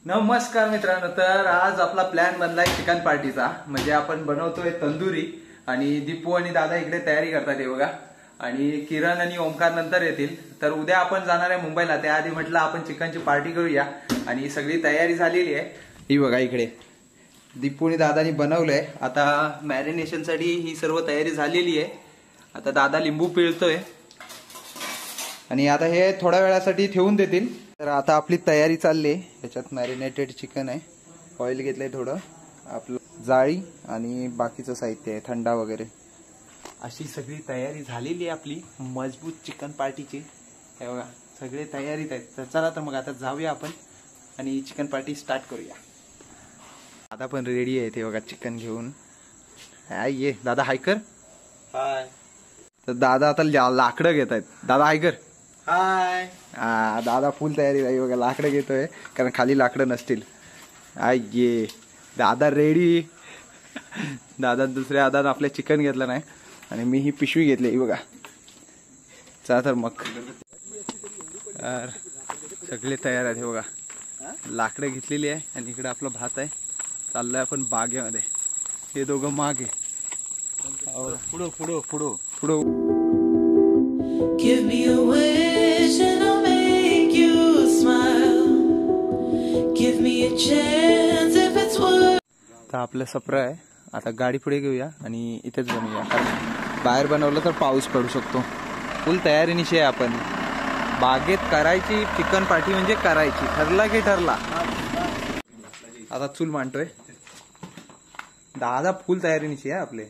नमस्कार मित्रांनो, तर आज आपला प्लॅन बनलाय चिकन पार्टीचा. म्हणजे आपण बनवतोय तंदुरी आणि दीपू आणि दादा इकडे तयारी करतात हे बघा. आणि किरण आणि ओमकार नंतर येतील. तर उद्या आपण जाणार आहे मुंबईला. त्याआधी म्हटलं आपण चिकनची पार्टी करूया आणि सगळी तयारी झालेली आहे. ही बघा इकडे दीपू आणि दादानी बनवलंय. आता मॅरिनेशनसाठी ही सर्व तयारी झालेली आहे. आता दादा लिंबू पिळतोय आणि आता हे थोड्या वेळासाठी ठेवून देतील. तर आता आपली तयारी चालली आहे. याच्यात मॅरिनेटेड चिकन आहे, ऑइल घेतलंय थोडं, आपलं जाळी आणि बाकीचं साहित्य आहे, थंडा वगैरे. अशी सगळी तयारी झालेली आहे आपली मजबूत चिकन पार्टीची. हे बघा सगळे तयारीत आहेत. तर चला तर मग आता जाऊया आपण आणि चिकन पार्टी स्टार्ट करूया. दादा पण रेडी आहे ते बघा चिकन घेऊन. ये दादा हाय कर. हाय. तर दादा आता लाकडं घेत आहेत. दादा हाय कर. हाय. दादा फुल तयारी आहे बघा, लाकडं घेतोय कारण खाली लाकडं नसतील. ये दादा रेडी. दादा दुसऱ्या दादा आपल्या चिकन घेतलं नाही आणि मी ही पिशवी घेतली ही बघा. चला तर मग सगळे तयार आहेत. हे बघा लाकडं घेतलेली आहे आणि इकडे आपला भात आहे. चाललोय आपण बागेमध्ये. हे दोघं मागे पुढं पुढं पुढं पुढं. Give me a wish and I'll make you smile. Give me a chance if it's worth. तर आपलं सप्र आहे. आता गाडी पुढे घेऊया आणि इथेच बनवूया, कारण बाहेर बनवलं तर पाऊस पडू शकतो. फुल तयारीनिशी आहे आपण. बागेत करायची चिकन पार्टी म्हणजे करायची. ठरला की ठरला. आता चूल मांडतोय. दादा फुल तयारीनिशी आहे आपले.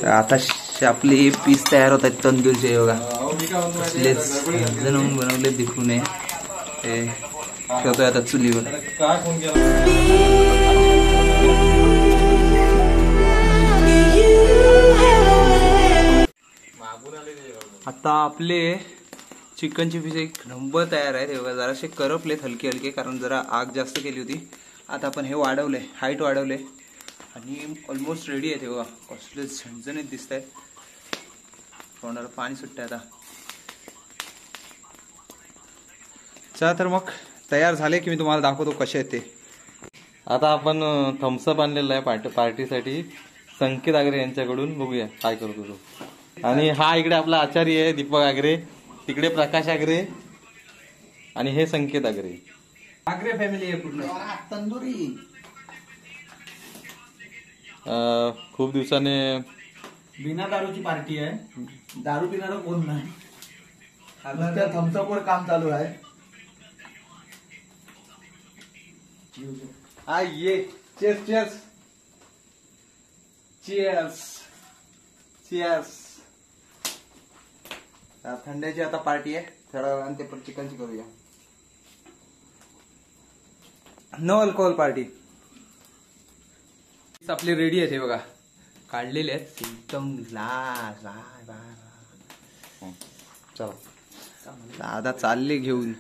आता आपली पीस तयार होत आहेत तंदूरचे. योगा बनवले दिपूने ठेवतोय आता चुलीवर. आता आपले चिकनचे पीस एक नंबर तयार आहेत. हे बघा जरासे करपले हलके हलके, कारण जरा आग जास्त केली होती. आता आपण हे वाढवले, हाईट वाढवले आणि ऑलमोस्ट रेडी आहे. तेव्हा कसले झणझणीत दिसत आहेत. तोंडाला पाणी सुटतंय आता. चला तर मग तयार झाले की मी तुम्हाला दाखवतो कसे आहेत ते. आता आपण थम्सअप आणलेला आहे पार्टीसाठी संकेत आगरे यांच्याकडून. बघूया काय करतो तो. आणि हा इकडे आपला आचार्य आहे दीपक आगरे, तिकडे प्रकाश आगरे आणि हे संकेत आगरे. आगरे फॅमिली आहे पूर्ण. तंदुरी खूप दिवसाने बिना दारूची पार्टी आहे. दारू पिणारा कोण नाही. आता थम्सअप वर काम चालू आहे. ये चेस चेस चेस चेस. थंड्याची आता पार्टी आहे. थोड्या वेळाने ते पण चिकनची करूया. No alcohol party. आपले रेडी आहेत. हे बघा काढलेले आहेत एकदम लाल. चला दादा चालले घेऊन.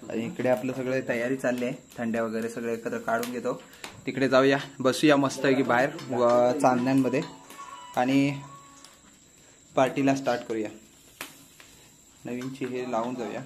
आणि इकडे आपलं सगळं तयारी चालली आहे. थंड्या वगैरे सगळे एकत्र काढून घेतो. तिकडे जाऊया, बसूया मस्त आहे की बाहेर चांदण्यांमध्ये आणि पार्टीला स्टार्ट करूया. नवीनची हे लावून जाऊया.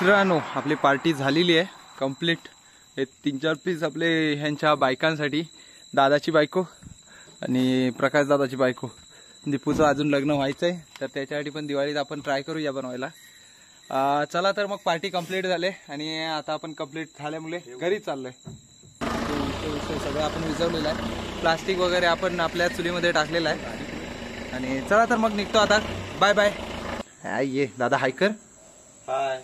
मित्रांनो आपली पार्टी झालेली आहे कंप्लीट. हे 3-4 पीस आपले ह्यांच्या बायकांसाठी, दादाची बायको आणि प्रकाश दादाची बायको. दीपूचं अजून लग्न व्हायचं आहे तर त्याच्यासाठी पण दिवाळीत आपण ट्राय करूया बनवायला. चला तर मग पार्टी कंप्लीट झाले आणि आता आपण कंप्लीट झाल्यामुळे घरी चाललोय. सगळं आपण विजवलेलं आहे, प्लास्टिक वगैरे आपण आपल्या चुलीमध्ये टाकलेलं आहे आणि चला तर मग निघतो आता. Bye bye. ये दादा हाय कर. बाय.